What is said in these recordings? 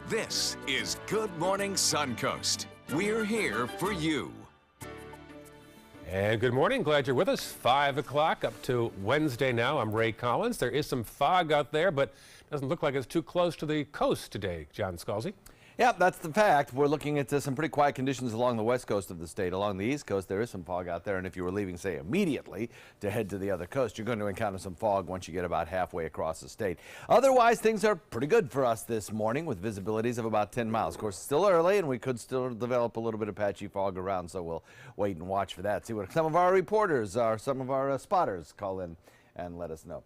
This is Good Morning Suncoast. We're here for you. And good morning. Glad you're with us. 5 o'clock up to Wednesday now. I'm Ray Collins. There is some fog out there, but doesn't look like it's too close to the coast today, John Scalzi. Yeah, that's the fact. We're looking at some pretty quiet conditions along the west coast of the state. Along the east coast, there is some fog out there, and if you were leaving, say, immediately to head to the other coast, you're going to encounter some fog once you get about halfway across the state. Otherwise, things are pretty good for us this morning with visibilities of about 10 miles. Of course, it's still early, and we could still develop a little bit of patchy fog around, so we'll wait and watch for that. See what some of our reporters, some of our spotters call in and let us know.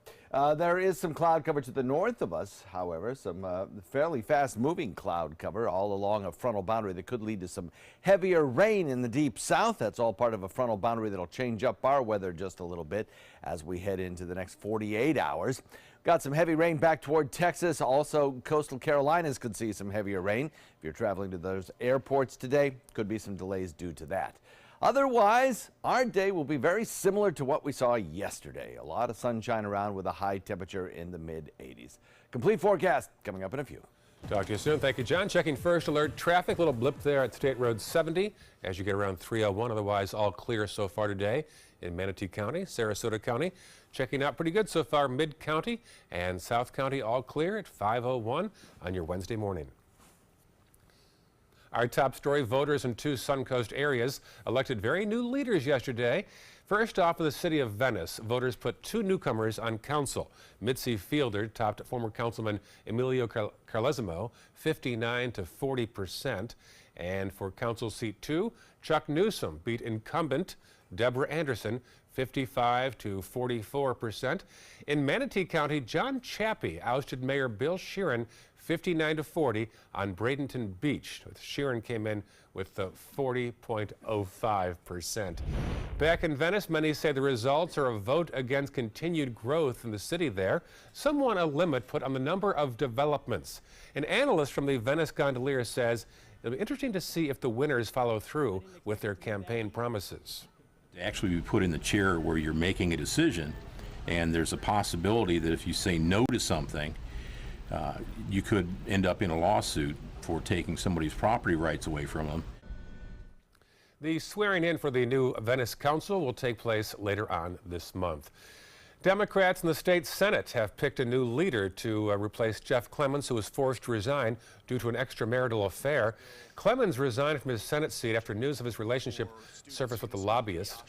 There is some cloud cover to the north of us, however, some fairly fast-moving cloud cover all along a frontal boundary that could lead to some heavier rain in the deep south. That's all part of a frontal boundary that'll change up our weather just a little bit as we head into the next 48 hours. Got some heavy rain back toward Texas. Also, coastal Carolinas could see some heavier rain. If you're traveling to those airports today, could be some delays due to that. Otherwise, our day will be very similar to what we saw yesterday. A lot of sunshine around with a high temperature in the mid-80s. Complete forecast coming up in a few. Talk to you soon. Thank you, John. Checking first alert traffic. Little blip there at State Road 70 as you get around 301. Otherwise, all clear so far today in Manatee County, Sarasota County. Checking out pretty good so far. Mid-County and South County all clear at 5:01 on your Wednesday morning. Our top story, voters in 2 Suncoast areas elected very new leaders yesterday. First off, in the city of Venice, voters put 2 newcomers on council. Mitzi Fielder topped former councilman Emilio Carlesimo, 59 to 40%. And for council seat 2, Chuck Newsom beat incumbent Deborah Anderson, 55 to 44%. In Manatee County, John Chappie ousted Mayor Bill Sheeran 59 to 40 on Bradenton Beach. Sheeran came in with the 40.05%. Back in Venice, many say the results are a vote against continued growth in the city there. Some want a limit put on the number of developments. An analyst from the Venice Gondolier says it'll be interesting to see if the winners follow through with their campaign promises. To actually be put in the chair where you're making a decision, and there's a possibility that if you say no to something, you could end up in a lawsuit for taking somebody's property rights away from them. The swearing in for the new Venice Council will take place later on this month. Democrats in the state Senate have picked a new leader to replace Jeff Clemens, who was forced to resign due to an extramarital affair. Clemens resigned from his Senate seat after news of his relationship surfaced with the lobbyist.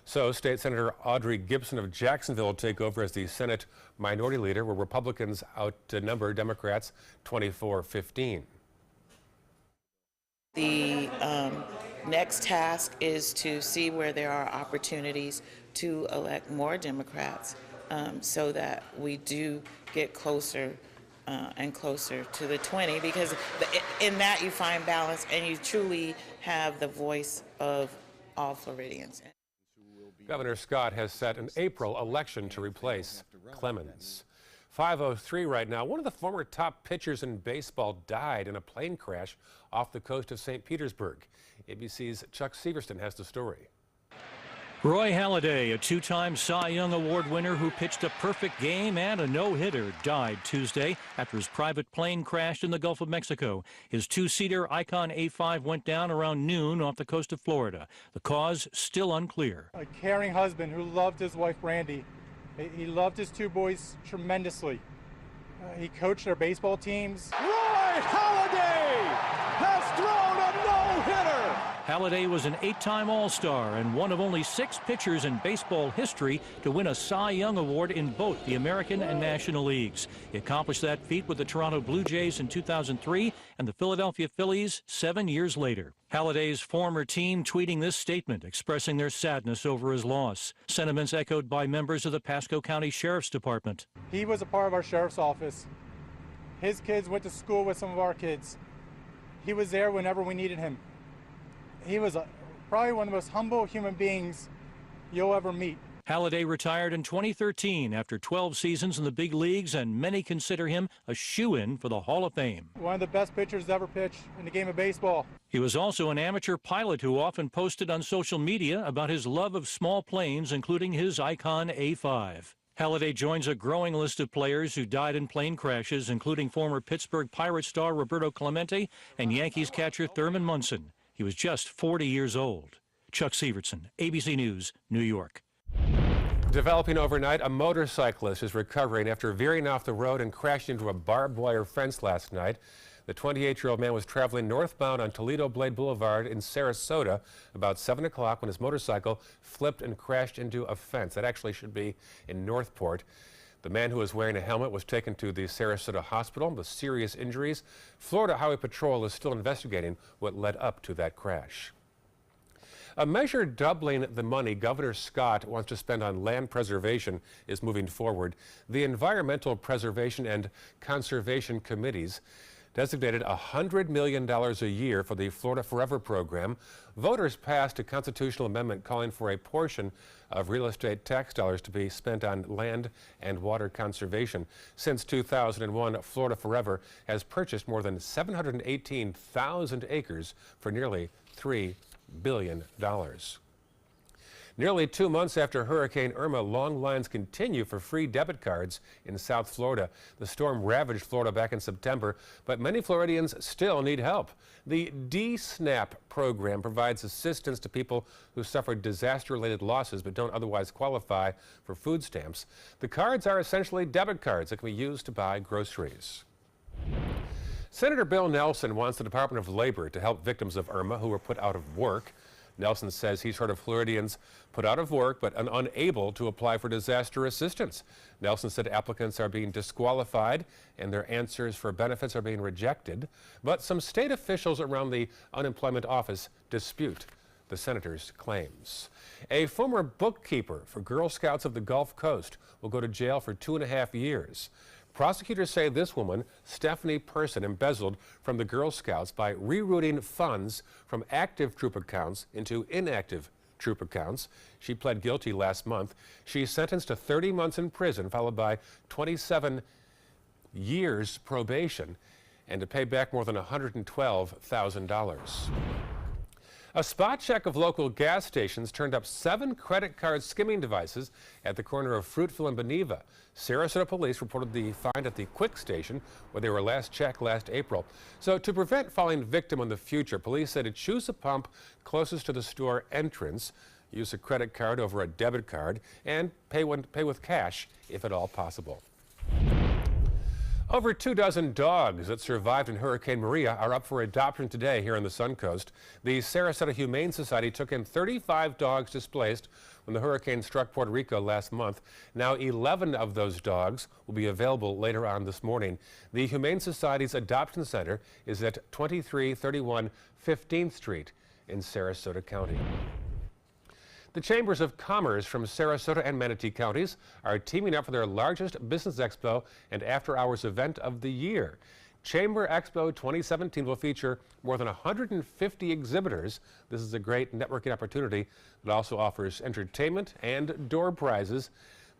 So State Senator Audrey Gibson of Jacksonville will take over as the Senate Minority Leader, where Republicans outnumber Democrats 24-15. The next task is to see where there are opportunities to elect more Democrats so that we do get closer and closer to the 20, because in that you find balance and you truly have the voice of all Floridians. Governor Scott has set an April election to replace Clemens. 5:03 right now. One of the former top pitchers in baseball died in a plane crash off the coast of St. Petersburg. ABC's Chuck Severston has the story. Roy Halladay, a 2-time Cy Young Award winner who pitched a perfect game and a no-hitter, died Tuesday after his private plane crashed in the Gulf of Mexico. His 2-seater Icon A5 went down around noon off the coast of Florida. The cause still unclear. A caring husband who loved his wife, Brandy. He loved his 2 boys tremendously. He coached their baseball teams. Roy Halladay has thrown a no-hitter. Halladay was an 8-time All-Star and one of only 6 pitchers in baseball history to win a Cy Young Award in both the American and National Leagues. He accomplished that feat with the Toronto Blue Jays in 2003 and the Philadelphia Phillies 7 years later. Halladay's former team tweeting this statement, expressing their sadness over his loss. Sentiments echoed by members of the Pasco County Sheriff's Department. He was a part of our sheriff's office. His kids went to school with some of our kids. He was there whenever we needed him. He was probably one of the most humble human beings you'll ever meet. Halladay retired in 2013 after 12 seasons in the big leagues, and many consider him a shoo-in for the Hall of Fame. One of the best pitchers to ever pitch in the game of baseball. He was also an amateur pilot who often posted on social media about his love of small planes, including his Icon A5. Halliday joins a growing list of players who died in plane crashes, including former Pittsburgh Pirates star Roberto Clemente and Yankees catcher Thurman Munson. He was just 40 years old. Chuck Sievertson, ABC News, New York. Developing overnight, a motorcyclist is recovering after veering off the road and crashing into a barbed wire fence last night. The 28-year-old man was traveling northbound on Toledo Blade Boulevard in Sarasota about 7 o'clock when his motorcycle flipped and crashed into a fence. That actually should be in Northport. The man who was wearing a helmet was taken to the Sarasota hospital with serious injuries. Florida Highway Patrol is still investigating what led up to that crash. A measure doubling the money Governor Scott wants to spend on land preservation is moving forward. The Environmental Preservation and Conservation Committees designated $100 million a year for the Florida Forever program. Voters passed a constitutional amendment calling for a portion of real estate tax dollars to be spent on land and water conservation. Since 2001, Florida Forever has purchased more than 718,000 acres for nearly $3 billion. Nearly 2 months after Hurricane Irma, long lines continue for free debit cards in South Florida. The storm ravaged Florida back in September, but many Floridians still need help. The DSNAP program provides assistance to people who suffered disaster-related losses but don't otherwise qualify for food stamps. The cards are essentially debit cards that can be used to buy groceries. Senator Bill Nelson wants the Department of Labor to help victims of Irma who were put out of work. Nelson says he's heard of Floridians put out of work but unable to apply for disaster assistance. Nelson said applicants are being disqualified and their answers for benefits are being rejected. But some state officials around the unemployment office dispute the senator's claims. A former bookkeeper for Girl Scouts of the Gulf Coast will go to jail for 2.5 years. Prosecutors say this woman, Stephanie Person, embezzled from the Girl Scouts by rerouting funds from active troop accounts into inactive troop accounts. She pled guilty last month. She's sentenced to 30 months in prison, followed by 27 years probation, and to pay back more than $112,000. A spot check of local gas stations turned up 7 credit card skimming devices at the corner of Fruitville and Beneva. Sarasota police reported the find at the Quick station, where they were last checked last April. So to prevent falling victim in the future, police said to choose a pump closest to the store entrance, use a credit card over a debit card, and pay with cash if at all possible. Over 24 dogs that survived in Hurricane Maria are up for adoption today here on the Suncoast. The Sarasota Humane Society took in 35 dogs displaced when the hurricane struck Puerto Rico last month. Now 11 of those dogs will be available later on this morning. The Humane Society's adoption center is at 2331 15th Street in Sarasota County. The Chambers of Commerce from Sarasota and Manatee counties are teaming up for their largest business expo and after-hours event of the year. Chamber Expo 2017 will feature more than 150 exhibitors. This is a great networking opportunity that also offers entertainment and door prizes.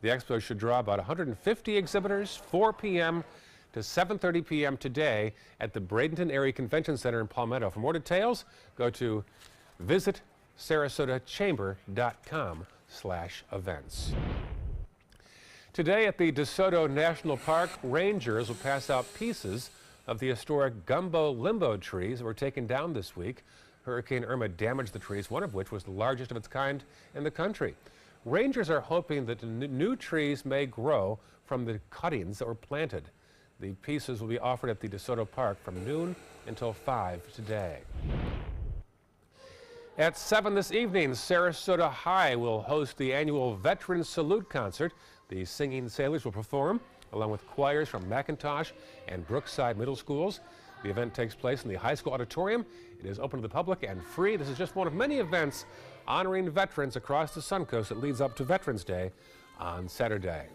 The expo should draw about 150 exhibitors, 4 p.m. to 7:30 p.m. today at the Bradenton Area Convention Center in Palmetto. For more details, go to visitsarasotachamber.com/events. Today at the DeSoto National Park, rangers will pass out pieces of the historic gumbo limbo trees that were taken down this week. Hurricane Irma damaged the trees, one of which was the largest of its kind in the country. Rangers are hoping that new trees may grow from the cuttings that were planted. The pieces will be offered at the DeSoto Park from noon until 5 today. At 7 this evening, Sarasota High will host the annual Veteran Salute Concert. The Singing Sailors will perform, along with choirs from McIntosh and Brookside Middle Schools. The event takes place in the high school auditorium. It is open to the public and free. This is just one of many events honoring veterans across the Suncoast that leads up to Veterans Day on Saturday.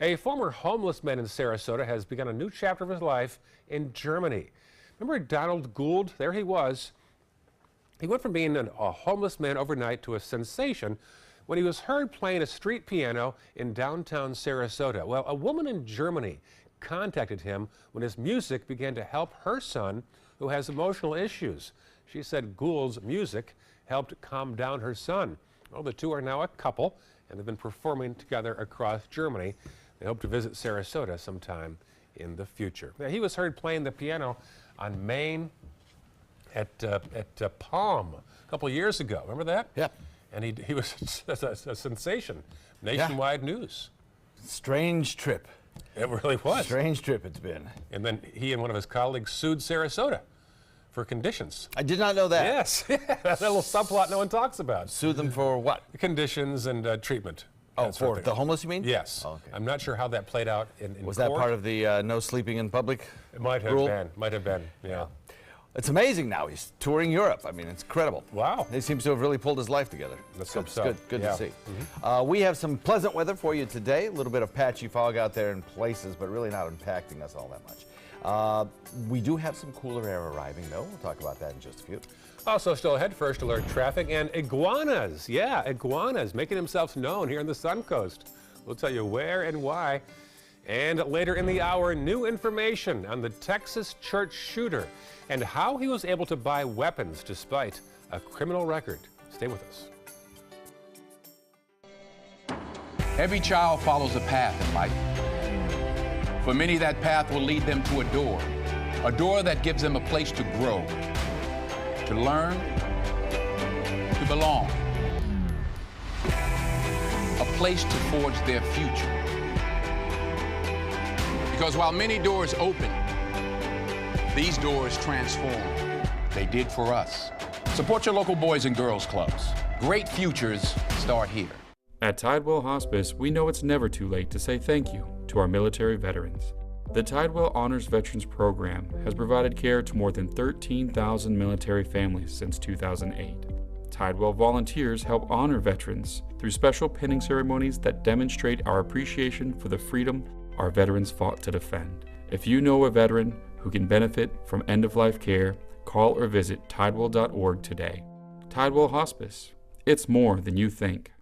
A former homeless man in Sarasota has begun a new chapter of his life in Germany. Remember Donald Gould? There he was. He went from being a homeless man overnight to a sensation when he was heard playing a street piano in downtown Sarasota. Well, a woman in Germany contacted him when his music began to help her son, who has emotional issues. She said Gould's music helped calm down her son. Well, the two are now a couple, and they've been performing together across Germany. They hope to visit Sarasota sometime in the future. Now, he was heard playing the piano on Maine at Palm a couple years ago. Remember that? Yep. And he was a sensation, nationwide news. Strange trip. It really was. Strange trip it's been. And then he and one of his colleagues sued Sarasota for conditions. I did not know that. Yes, that little subplot no one talks about. Sue them for what? Conditions and treatment. Oh, for the homeless, you mean? Yes. Oh, okay. I'm not sure how that played out in Was court. that part of the no sleeping in public It might have rule? been. Might have been. Yeah. It's amazing now. He's touring Europe. I mean, it's incredible. Wow. He seems to have really pulled his life together. Let's Good, hope so. Good Yeah. to see. We have some pleasant weather for you today. A little bit of patchy fog out there in places, but really not impacting us all that much. We do have some cooler air arriving, though. We'll talk about that in just a few. Also still ahead, first alert traffic and iguanas. Yeah, iguanas making themselves known here on the Suncoast. We'll tell you where and why. And later in the hour, new information on the Texas church shooter and how he was able to buy weapons despite a criminal record. Stay with us. Every child follows a path in life. For many, that path will lead them to a door that gives them a place to grow, to learn, to belong, a place to forge their future. Because while many doors open, these doors transform. They did for us. Support your local Boys and Girls Clubs. Great futures start here. At Tidewell Hospice, we know it's never too late to say thank you to our military veterans. The Tidewell Honors Veterans Program has provided care to more than 13,000 military families since 2008. Tidewell volunteers help honor veterans through special pinning ceremonies that demonstrate our appreciation for the freedom our veterans fought to defend. If you know a veteran who can benefit from end-of-life care, call or visit tidewell.org today. Tidewell Hospice. It's more than you think.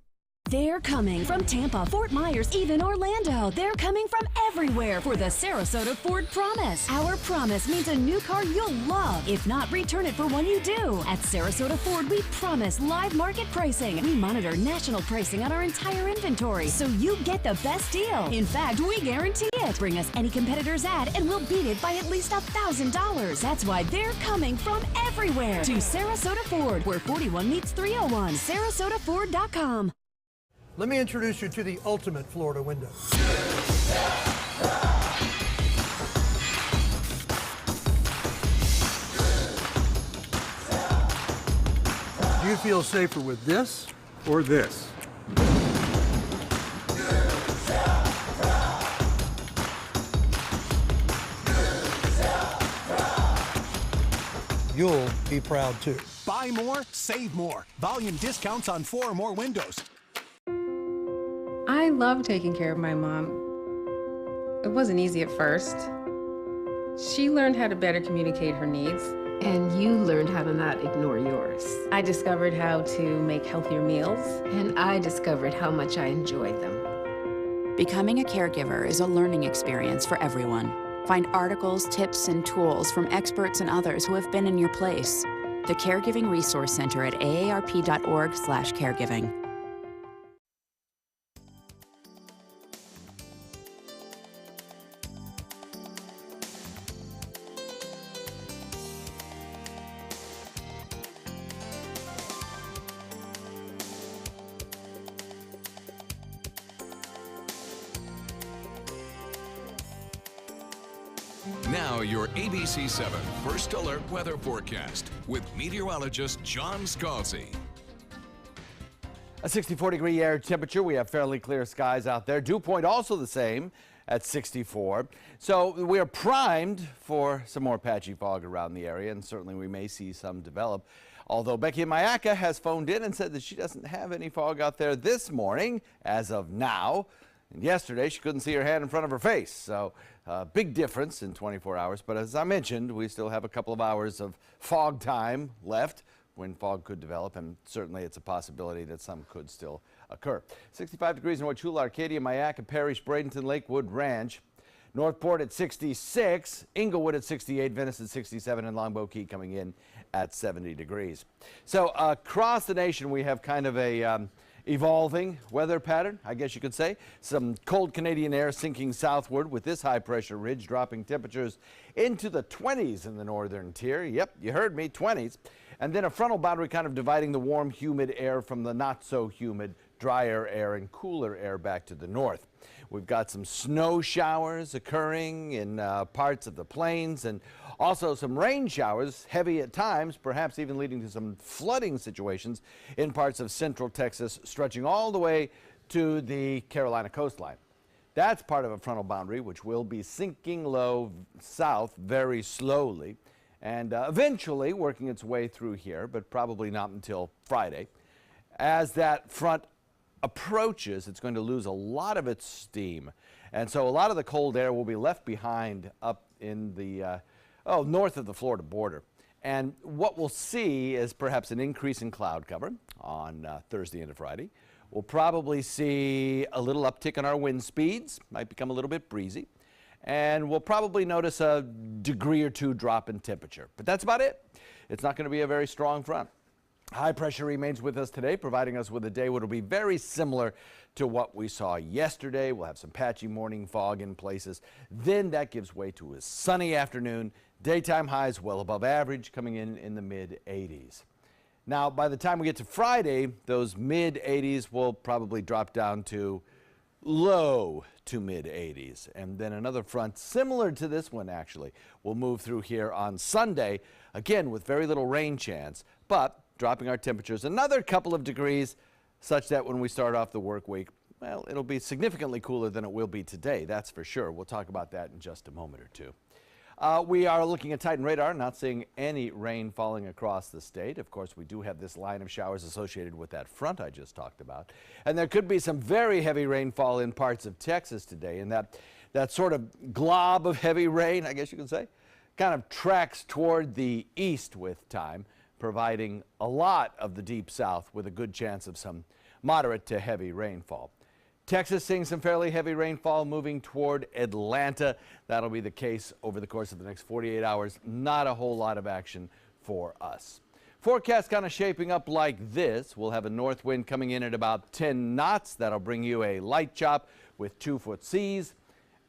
They're coming from Tampa, Fort Myers, even Orlando. They're coming from everywhere for the Sarasota Ford Promise. Our promise means a new car you'll love. If not, return it for one you do. At Sarasota Ford, we promise live market pricing. We monitor national pricing on our entire inventory, so you get the best deal. In fact, we guarantee it. Bring us any competitor's ad, and we'll beat it by at least $1,000. That's why they're coming from everywhere to Sarasota Ford, where 41 meets 301. SarasotaFord.com. Let me introduce you to the ultimate Florida window. Do you feel safer with this or this? You'll be proud too. Buy more, save more. Volume discounts on 4 or more windows. I love taking care of my mom. It wasn't easy at first. She learned how to better communicate her needs. And you learned how to not ignore yours. I discovered how to make healthier meals. And I discovered how much I enjoyed them. Becoming a caregiver is a learning experience for everyone. Find articles, tips, and tools from experts and others who have been in your place. The Caregiving Resource Center at aarp.org/caregiving. Now your ABC 7 First Alert Weather Forecast with meteorologist John Scalzi. A 64-degree air temperature. We have fairly clear skies out there. Dew point also the same at 64. So we are primed for some more patchy fog around the area, and certainly we may see some develop. Although Becky in Mayaca has phoned in and said that she doesn't have any fog out there this morning as of now. And yesterday she couldn't see her hand in front of her face. So big difference in 24 hours. But as I mentioned, we still have a couple of hours of fog time left when fog could develop, and certainly it's a possibility that some could still occur. 65 degrees in Wauchula, Arcadia, Mayaca, Parrish, Bradenton, Lakewood, Ranch. Northport at 66, Inglewood at 68, Venice at 67, and Longboat Key coming in at 70 degrees. So across the nation, we have kind of a Evolving weather pattern, I guess you could say. Some cold Canadian air sinking southward with this high pressure ridge, dropping temperatures into the 20s in the northern tier. Yep, you heard me, 20s. And then a frontal boundary kind of dividing the warm, humid air from the not so humid, drier air and cooler air back to the north. We've got some snow showers occurring in parts of the plains, and also some rain showers, heavy at times, perhaps even leading to some flooding situations in parts of central Texas, stretching all the way to the Carolina coastline. That's part of a frontal boundary which will be sinking low south very slowly and eventually working its way through here, but probably not until Friday. As that front approaches, it's going to lose a lot of its steam, and so a lot of the cold air will be left behind up in the north of the Florida border. And what we'll see is perhaps an increase in cloud cover on Thursday into Friday. We'll probably see a little uptick in our wind speeds, might become a little bit breezy, and we'll probably notice a degree or two drop in temperature. But that's about it. It's not going to be a very strong front. High pressure remains with us today, providing us with a day which will be very similar to what we saw yesterday. We'll have some patchy morning fog in places. Then that gives way to a sunny afternoon. Daytime highs well above average, coming in the mid-80s. Now, by the time we get to Friday, those mid-80s will probably drop down to low to mid-80s. And then another front similar to this one, actually, will move through here on Sunday, again with very little rain chance, but dropping our temperatures another couple of degrees, such that when we start off the work week, well, it'll be significantly cooler than it will be today, that's for sure. We'll talk about that in just a moment or two. We are looking at Titan radar, not seeing any rain falling across the state. Of course, we do have this line of showers associated with that front I just talked about. And there could be some very heavy rainfall in parts of Texas today, and that sort of glob of heavy rain, I guess you could say, kind of tracks toward the east with time, providing a lot of the deep south with a good chance of some moderate to heavy rainfall. Texas seeing some fairly heavy rainfall moving toward Atlanta. That'll be the case over the course of the next 48 hours. Not a whole lot of action for us. Forecast kind of shaping up like this. We'll have a north wind coming in at about 10 knots. That'll bring you a light chop with 2-foot seas.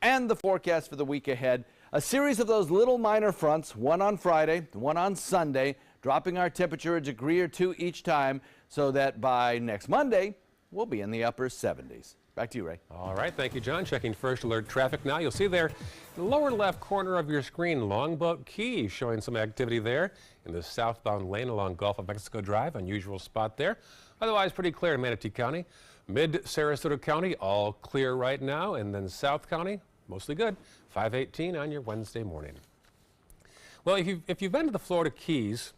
And the forecast for the week ahead, a series of those little minor fronts, one on Friday, one on Sunday, dropping our temperature a degree or two each time, so that by next Monday, we'll be in the upper 70s. Back to you, Ray. All right, thank you, John. Checking first alert traffic now. You'll see there in the lower left corner of your screen, Longboat Key, showing some activity there in the southbound lane along Gulf of Mexico Drive. Unusual spot there. Otherwise, pretty clear in Manatee County. Mid-Sarasota County, all clear right now. And then South County, mostly good. 518 on your Wednesday morning. Well, if you've been to the Florida Keys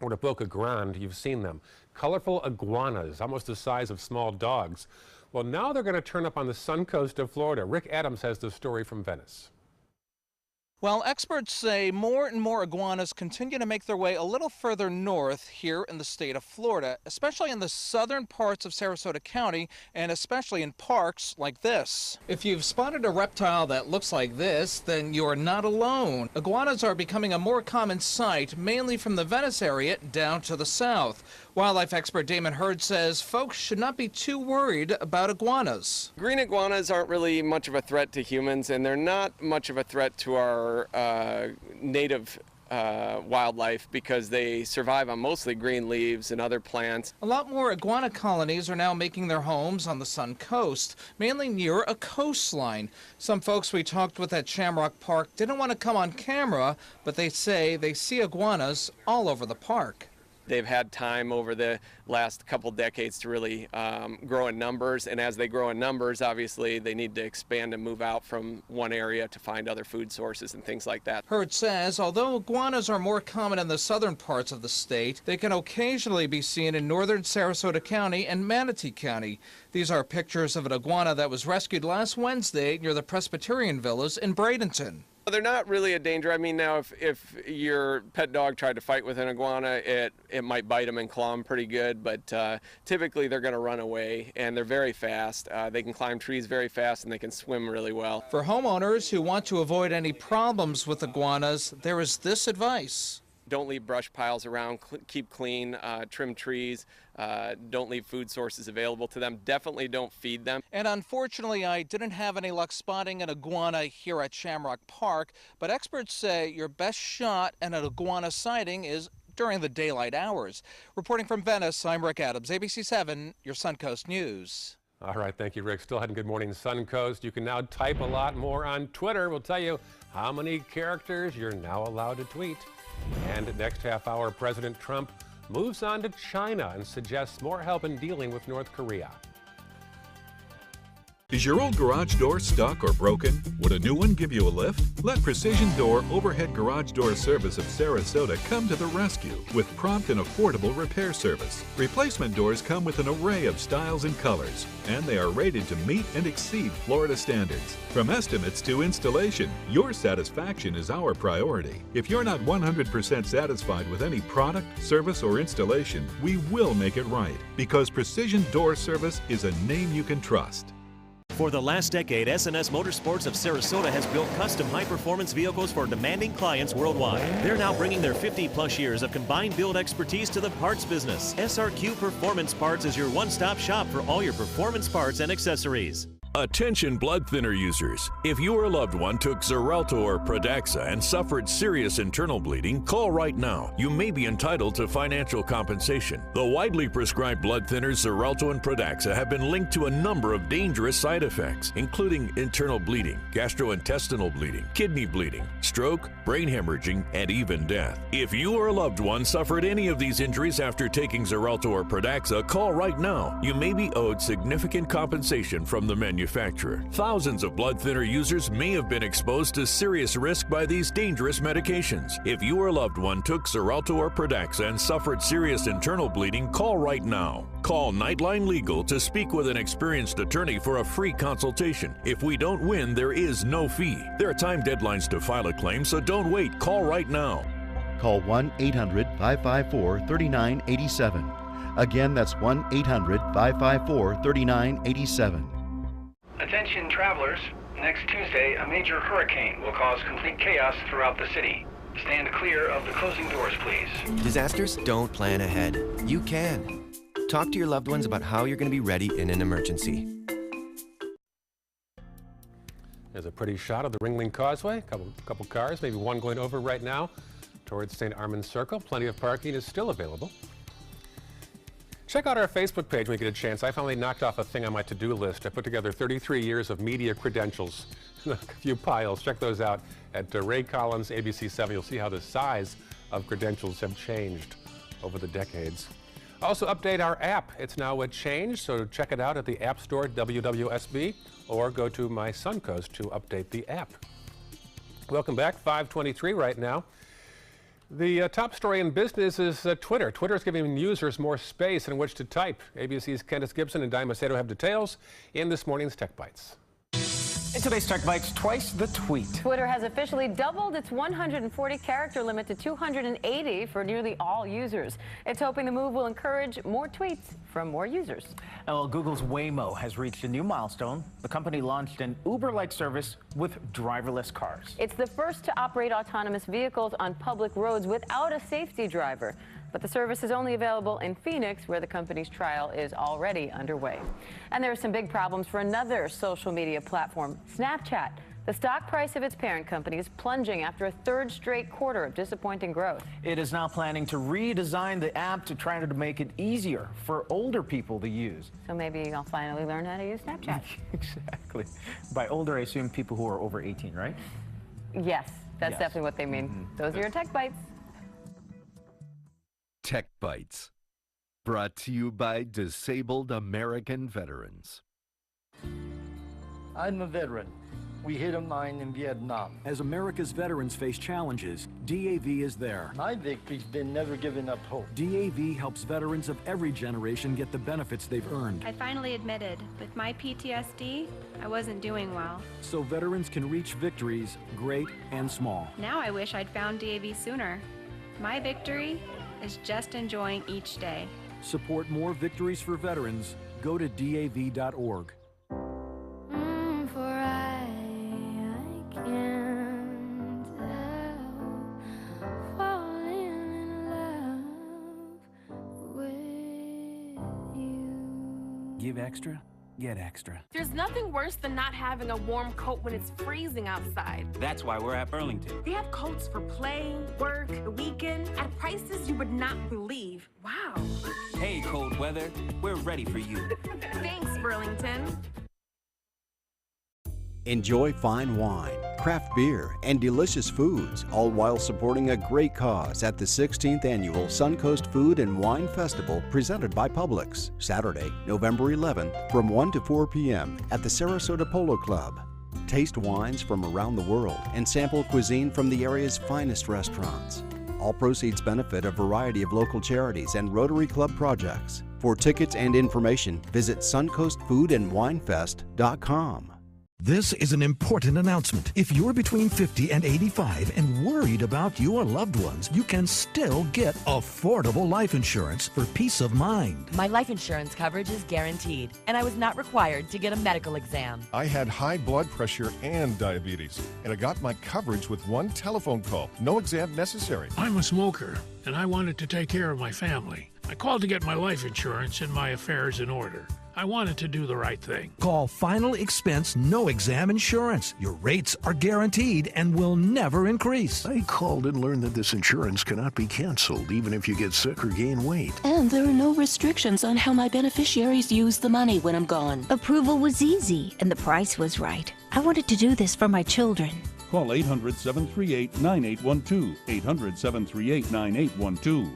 or to Boca Grande, you've seen them. Colorful iguanas, almost the size of small dogs. Well, now they're going to turn up on the Suncoast of Florida. Rick Adams has the story from Venice. Well, experts say more and more iguanas continue to make their way a little further north here in the state of Florida, especially in the southern parts of Sarasota County and especially in parks like this. If you've spotted a reptile that looks like this, then you're not alone. Iguanas are becoming a more common sight, mainly from the Venice area down to the south. Wildlife expert Damon Hurd says folks should not be too worried about iguanas. Green iguanas aren't really much of a threat to humans, and they're not much of a threat to our native wildlife because they survive on mostly green leaves and other plants. A lot more iguana colonies are now making their homes on the Suncoast, mainly near a coastline. Some folks we talked with at Shamrock Park didn't want to come on camera, but they say they see iguanas all over the park. They've had time over the last couple decades to really grow in numbers, and as they grow in numbers, obviously they need to expand and move out from one area to find other food sources and things like that. Hurd says although iguanas are more common in the southern parts of the state, they can occasionally be seen in northern Sarasota County and Manatee County. These are pictures of an iguana that was rescued last Wednesday near the Presbyterian Villas in Bradenton. They're not really a danger. I mean, now if your pet dog tried to fight with an iguana, it might bite them and claw them pretty good, but typically they're going to run away, and they're very fast. They can climb trees very fast, and they can swim really well. For homeowners who want to avoid any problems with iguanas, there is this advice. don't leave brush piles around, keep clean, trim trees, don't leave food sources available to them. Definitely don't feed them. And unfortunately, I didn't have any luck spotting an iguana here at Shamrock Park, but experts say your best shot at an iguana sighting is during the daylight hours. Reporting from Venice, I'm Rick Adams, ABC 7, your Suncoast News. All right, thank you, Rick. Still heading Good Morning Suncoast. You can now type a lot more on Twitter. We'll tell you how many characters you're now allowed to tweet. And next half hour, President Trump moves on to China and suggests more help in dealing with North Korea. Is your old garage door stuck or broken? Would a new one give you a lift? Let Precision Door Overhead Garage Door Service of Sarasota come to the rescue with prompt and affordable repair service. Replacement doors come with an array of styles and colors, and they are rated to meet and exceed Florida standards. From estimates to installation, your satisfaction is our priority. If you're not 100% satisfied with any product, service, or installation, we will make it right, because Precision Door Service is a name you can trust. For the last decade, S&S Motorsports of Sarasota has built custom high-performance vehicles for demanding clients worldwide. They're now bringing their 50-plus years of combined build expertise to the parts business. SRQ Performance Parts is your one-stop shop for all your performance parts and accessories. Attention blood thinner users. If you or a loved one took Xarelto or Pradaxa and suffered serious internal bleeding, call right now. You may be entitled to financial compensation. The widely prescribed blood thinners Xarelto and Pradaxa have been linked to a number of dangerous side effects, including internal bleeding, gastrointestinal bleeding, kidney bleeding, stroke, brain hemorrhaging, and even death. If you or a loved one suffered any of these injuries after taking Xarelto or Pradaxa, call right now. You may be owed significant compensation from the manufacturer. Thousands of blood thinner users may have been exposed to serious risk by these dangerous medications. If you or a loved one took Xarelto or Pradaxa and suffered serious internal bleeding, call right now. Call Nightline Legal to speak with an experienced attorney for a free consultation. If we don't win, there is no fee. There are time deadlines to file a claim, so don't wait. Call right now. Call 1-800-554-3987. Again, that's 1-800-554-3987. Attention travelers, next Tuesday a major hurricane will cause complete chaos throughout the city. Stand clear of the closing doors, please. Disasters don't plan ahead. You can. Talk to your loved ones about how you're going to be ready in an emergency. There's a pretty shot of the Ringling Causeway. Couple cars, maybe one going over right now towards St. Armand's Circle. Plenty of parking is still available. Check out our Facebook page when you get a chance. I finally knocked off a thing on my to-do list. I put together 33 years of media credentials, a few piles. Check those out at Ray Collins, ABC 7. You'll see how the size of credentials have changed over the decades. Also update our app. It's now changed, so check it out at the App Store, WWSB, or go to My Suncoast to update the app. Welcome back, 5:23 right now. The top story in business is Twitter. Twitter is giving users more space in which to type. ABC's Candace Gibson and Di Macedo have details in this morning's Tech Bites. In today's Tech Bites, twice the tweet. Twitter has officially doubled its 140-character limit to 280 for nearly all users. It's hoping the move will encourage more tweets from more users. Well, Google's Waymo has reached a new milestone. The company launched an Uber-like service with driverless cars. It's the first to operate autonomous vehicles on public roads without a safety driver. But the service is only available in Phoenix, where the company's trial is already underway. And there are some big problems for another social media platform, Snapchat. The stock price of its parent company is plunging after a third straight quarter of disappointing growth. It is now planning to redesign the app to try to make it easier for older people to use. So maybe I'll finally learn how to use Snapchat. Exactly. By older, I assume people who are over 18, right? Yes, that's definitely what they mean. Those are your Tech Bites. Tech Bites, brought to you by Disabled American Veterans. I'm a veteran. We hit a mine in Vietnam. As America's veterans face challenges, DAV is there. My victory's been never giving up hope. DAV helps veterans of every generation get the benefits they've earned. I finally admitted, with my PTSD, I wasn't doing well. So veterans can reach victories, great and small. Now I wish I'd found DAV sooner. My victory is just enjoying each day. Support more victories for veterans. Go to DAV.org. Give extra, get extra. There's nothing worse than not having a warm coat when it's freezing outside. That's why we're at Burlington. They have coats for play, work, the weekend, at prices you would not believe. Wow. Hey, cold weather, we're ready for you. Thanks, Burlington. Enjoy fine wine, craft beer, and delicious foods, all while supporting a great cause at the 16th Annual Suncoast Food and Wine Festival presented by Publix, Saturday, November 11th from 1 to 4 p.m. at the Sarasota Polo Club. Taste wines from around the world and sample cuisine from the area's finest restaurants. All proceeds benefit a variety of local charities and Rotary Club projects. For tickets and information, visit suncoastfoodandwinefest.com. This is an important announcement. If you're between 50 and 85 and worried about your loved ones, you can still get affordable life insurance for peace of mind. My life insurance coverage is guaranteed, and I was not required to get a medical exam. I had high blood pressure and diabetes, and I got my coverage with one telephone call. No exam necessary. I'm a smoker, and I wanted to take care of my family. I called to get my life insurance and my affairs in order. I wanted to do the right thing. Call Final Expense No Exam Insurance. Your rates are guaranteed and will never increase. I called and learned that this insurance cannot be canceled even if you get sick or gain weight. And there are no restrictions on how my beneficiaries use the money when I'm gone. Approval was easy and the price was right. I wanted to do this for my children. Call 800-738-9812. 800-738-9812.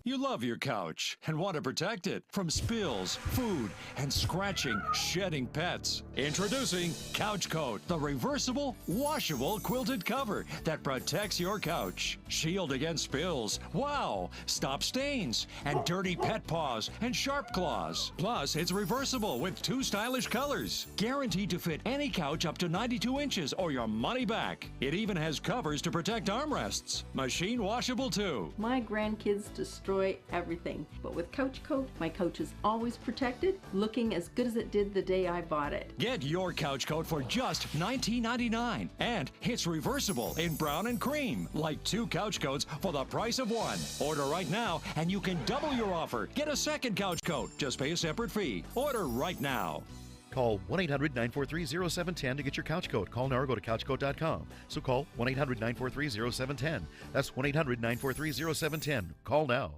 You love your couch and want to protect it from spills, food, and scratching, shedding pets. Introducing Couch Coat, the reversible, washable quilted cover that protects your couch. Shield against spills, wow, stop stains, and dirty pet paws and sharp claws. Plus, it's reversible with 2 stylish colors. Guaranteed to fit any couch up to 92 inches or your money back. It even has covers to protect armrests. Machine washable too. My grandkids destroy everything, but with Couch Coat, my couch is always protected, looking as good as it did the day I bought it. Get your Couch Coat for just $19.99, and it's reversible in brown and cream, like 2 couch coats for the price of 1. Order right now, and you can double your offer. Get a second Couch Coat. Just pay a separate fee. Order right now. Call 1-800-943-0710 to get your couch coat. Call now or go to couchcoat.com. So call 1-800-943-0710. That's 1-800-943-0710. Call now.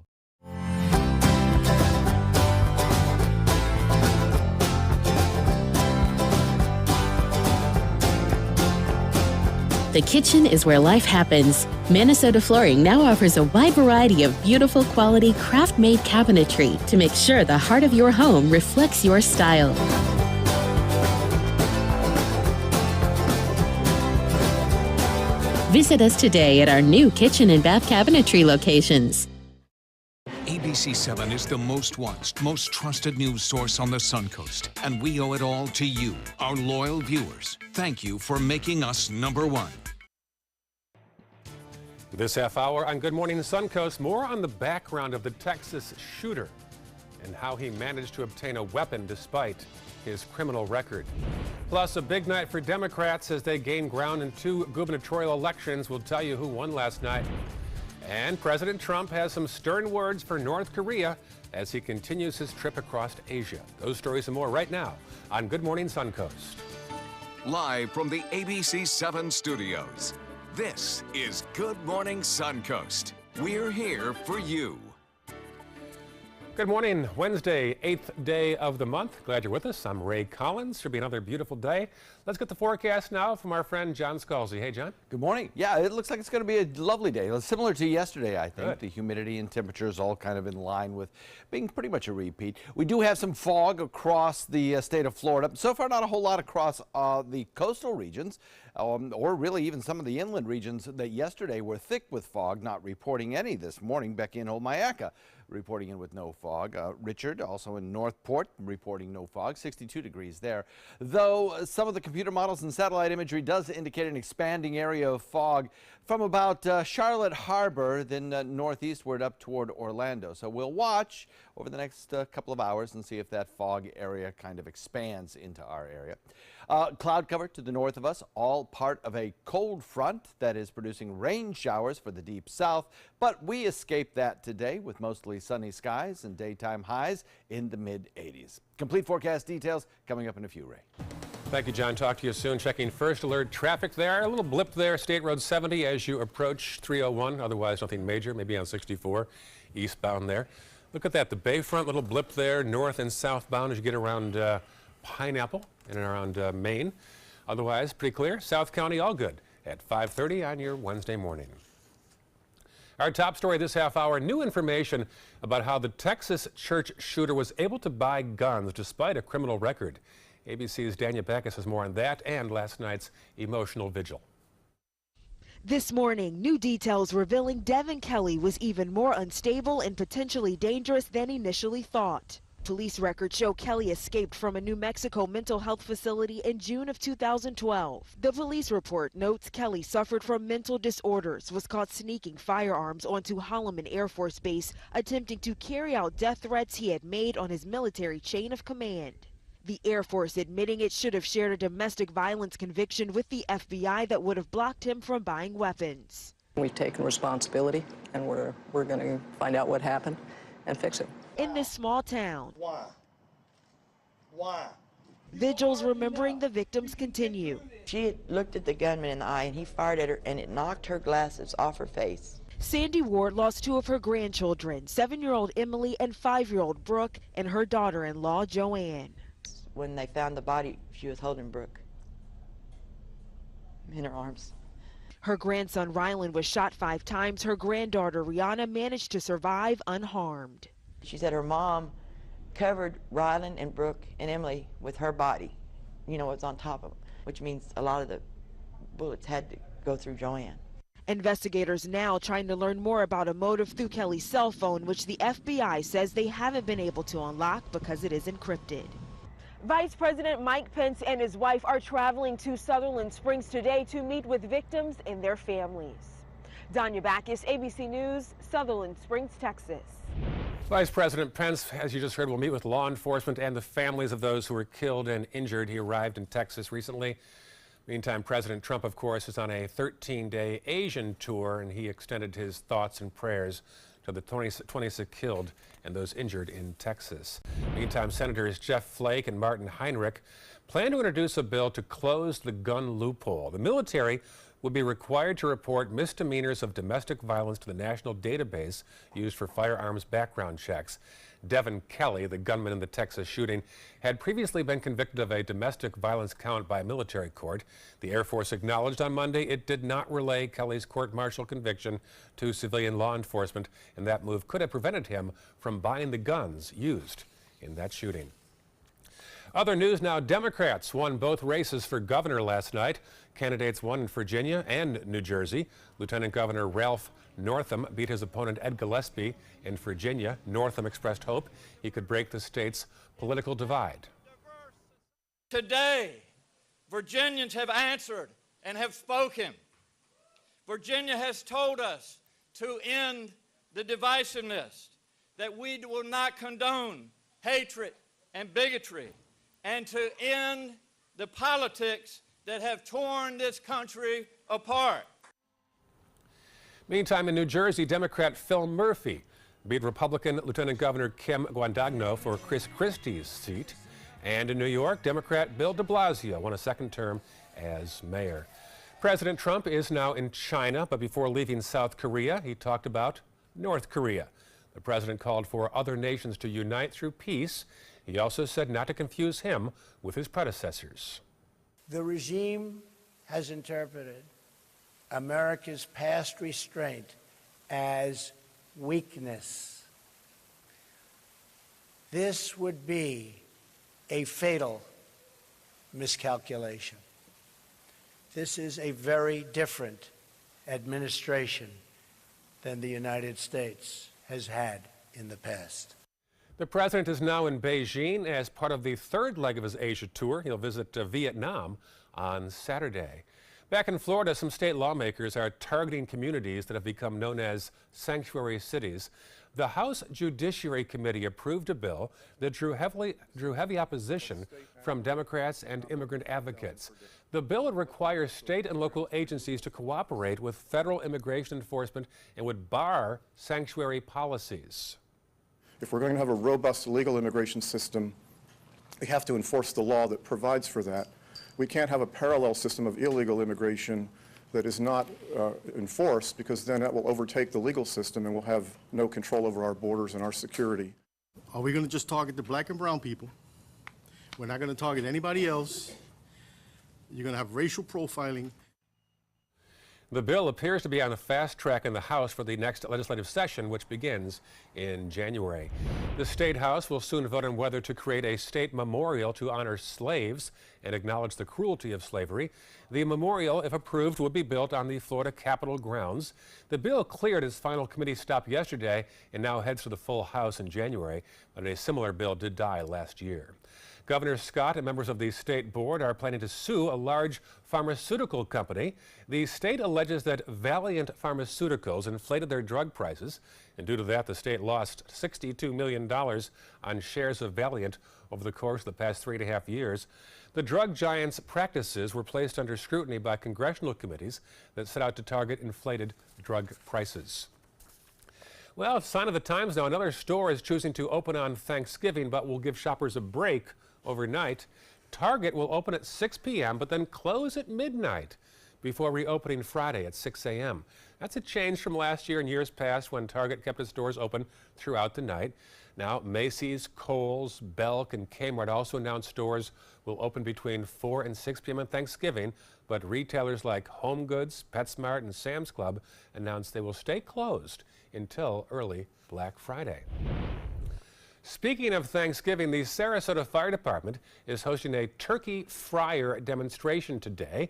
The kitchen is where life happens. Minnesota Flooring now offers a wide variety of beautiful quality craft-made cabinetry to make sure the heart of your home reflects your style. Visit us today at our new kitchen and bath cabinetry locations. ABC7 is the most watched, most trusted news source on the Suncoast, and we owe it all to you, our loyal viewers. Thank you for making us #1. This half hour on Good Morning Suncoast, more on the background of the Texas shooter and how he managed to obtain a weapon despite his criminal record. Plus, a big night for Democrats as they gain ground in 2 gubernatorial elections. We'll tell you who won last night. And President Trump has some stern words for North Korea as he continues his trip across Asia. Those stories and more right now on Good Morning Suncoast. Live from the ABC7 studios, this is Good Morning Suncoast. We're here for you. Good morning. Wednesday, 8th day of the month. Glad you're with us. I'm Ray Collins. Should be another beautiful day. Let's get the forecast now from our friend John Scalzi. Hey, John. Good morning. Yeah, it looks like it's going to be a lovely day. Similar to yesterday, I think. Good. The humidity and temperatures all kind of in line with being pretty much a repeat. We do have some fog across the state of Florida. So far, not a whole lot across the coastal regions, or really even some of the inland regions that yesterday were thick with fog, not reporting any this morning. Becky and Old-Mayaca reporting in with no fog. Richard, also in Northport, reporting no fog, 62 degrees there. Though some of the computer models and satellite imagery does indicate an expanding area of fog from about Charlotte Harbor, then northeastward up toward Orlando. So we'll watch over the next couple of hours and see if that fog area kind of expands into our area. Cloud cover to the north of us, all part of a cold front that is producing rain showers for the deep south, but we escaped that today with mostly sunny skies and daytime highs in the mid-80s. Complete forecast details coming up in a few, Ray. Thank you, John. Talk to you soon. Checking first alert traffic there. A little blip there, State Road 70 as you approach 301. Otherwise, nothing major, maybe on 64 eastbound there. Look at that, the Bayfront, little blip there, north and southbound as you get around Pineapple and around Maine. Otherwise, pretty clear. South County, all good at 5:30 on your Wednesday morning. Our top story this half hour, new information about how the Texas church shooter was able to buy guns despite a criminal record. ABC's Dania Backus has more on that and last night's emotional vigil. This morning, new details revealing Devin Kelly was even more unstable and potentially dangerous than initially thought. Police records show Kelly escaped from a New Mexico mental health facility in June of 2012. The police report notes Kelly suffered from mental disorders, was caught sneaking firearms onto Holloman Air Force Base, attempting to carry out death threats he had made on his military chain of command. The Air Force admitting it should have shared a domestic violence conviction with the FBI that would have blocked him from buying weapons. We've taken responsibility, and we're going to find out what happened and fix it. In this small town, Why? vigils remembering the victims continue. She looked at the gunman in the eye, and he fired at her, and it knocked her glasses off her face. Sandy Ward lost two of her grandchildren, 7-year-old Emily and 5-year-old Brooke, and her daughter-in-law, Joanne. When they found the body, she was holding Brooke in her arms. Her grandson Rylan was shot 5 times. Her granddaughter Rihanna managed to survive unharmed. She said her mom covered Rylan and Brooke and Emily with her body. You know, what's on top of them, which means a lot of the bullets had to go through Joanne. Investigators now trying to learn more about a motive through Kelly's cell phone, which the FBI says they haven't been able to unlock because it is encrypted. Vice President Mike Pence and his wife are traveling to Sutherland Springs today to meet with victims and their families. Dania Backus, ABC News, Sutherland Springs, Texas. Vice President Pence, as you just heard, will meet with law enforcement and the families of those who were killed and injured. He arrived in Texas recently. Meantime, President Trump, of course, is on a 13-day Asian tour, and he extended his thoughts and prayers to the 26 killed and those injured in Texas. Meantime, Senators Jeff Flake and Martin Heinrich plan to introduce a bill to close the gun loophole. The military would be required to report misdemeanors of domestic violence to the national database used for firearms background checks. Devin Kelly, the gunman in the Texas shooting, had previously been convicted of a domestic violence count by a military court. The Air Force acknowledged on Monday it did not relay Kelly's court-martial conviction to civilian law enforcement, and that move could have prevented him from buying the guns used in that shooting. Other news now, Democrats won both races for governor last night. Candidates won in Virginia and New Jersey. Lieutenant Governor Ralph Northam beat his opponent Ed Gillespie in Virginia. Northam expressed hope he could break the state's political divide. Today, Virginians have answered and have spoken. Virginia has told us to end the divisiveness, that we will not condone hatred and bigotry, and to end the politics that have torn this country apart. Meantime, in New Jersey, Democrat Phil Murphy beat Republican Lieutenant Governor Kim Guadagno for Chris Christie's seat. And in New York, Democrat Bill de Blasio won a second term as mayor. President Trump is now in China, but before leaving South Korea, he talked about North Korea. The president called for other nations to unite through peace. He also said not to confuse him with his predecessors. The regime has interpreted America's past restraint as weakness. This would be a fatal miscalculation. This is a very different administration than the United States has had in the past. The president is now in Beijing as part of the third leg of his Asia tour. He'll visit Vietnam on Saturday. Back in Florida, some state lawmakers are targeting communities that have become known as sanctuary cities. The House Judiciary Committee approved a bill that drew heavy opposition from Democrats and immigrant advocates. The bill would require state and local agencies to cooperate with federal immigration enforcement and would bar sanctuary policies. If we're going to have a robust legal immigration system, we have to enforce the law that provides for that. We can't have a parallel system of illegal immigration that is not enforced, because then that will overtake the legal system and we'll have no control over our borders and our security. Are we going to just target the black and brown people? We're not going to target anybody else. You're going to have racial profiling. The bill appears to be on a fast track in the House for the next legislative session, which begins in January. The State House will soon vote on whether to create a state memorial to honor slaves and acknowledge the cruelty of slavery. The memorial, if approved, would be built on the Florida Capitol grounds. The bill cleared its final committee stop yesterday and now heads to the full House in January, but a similar bill did die last year. Governor Scott and members of the state board are planning to sue a large pharmaceutical company. The state alleges that Valiant Pharmaceuticals inflated their drug prices, and due to that, the state lost $62 million on shares of Valiant over the course of the past 3.5 years. The drug giant's practices were placed under scrutiny by congressional committees that set out to target inflated drug prices. Well, it's a sign of the times now. Another store is choosing to open on Thanksgiving, but will give shoppers a break overnight. Target will open at 6 p.m. but then close at midnight before reopening Friday at 6 a.m. That's a change from last year and years past when Target kept its doors open throughout the night. Now, Macy's, Kohl's, Belk, and Kmart also announced stores will open between 4 and 6 p.m. on Thanksgiving, but retailers like Home Goods, PetSmart, and Sam's Club announced they will stay closed until early Black Friday. Speaking of Thanksgiving, the Sarasota Fire Department is hosting a turkey fryer demonstration today.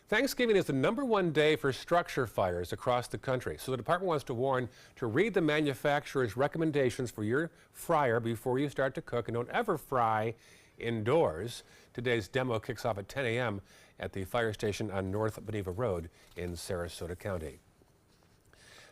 Thanksgiving is the #1 day for structure fires across the country, so the department wants to warn to read the manufacturer's recommendations for your fryer before you start to cook, and don't ever fry indoors. Today's demo kicks off at 10 a.m. at the fire station on North Beneva Road in Sarasota County.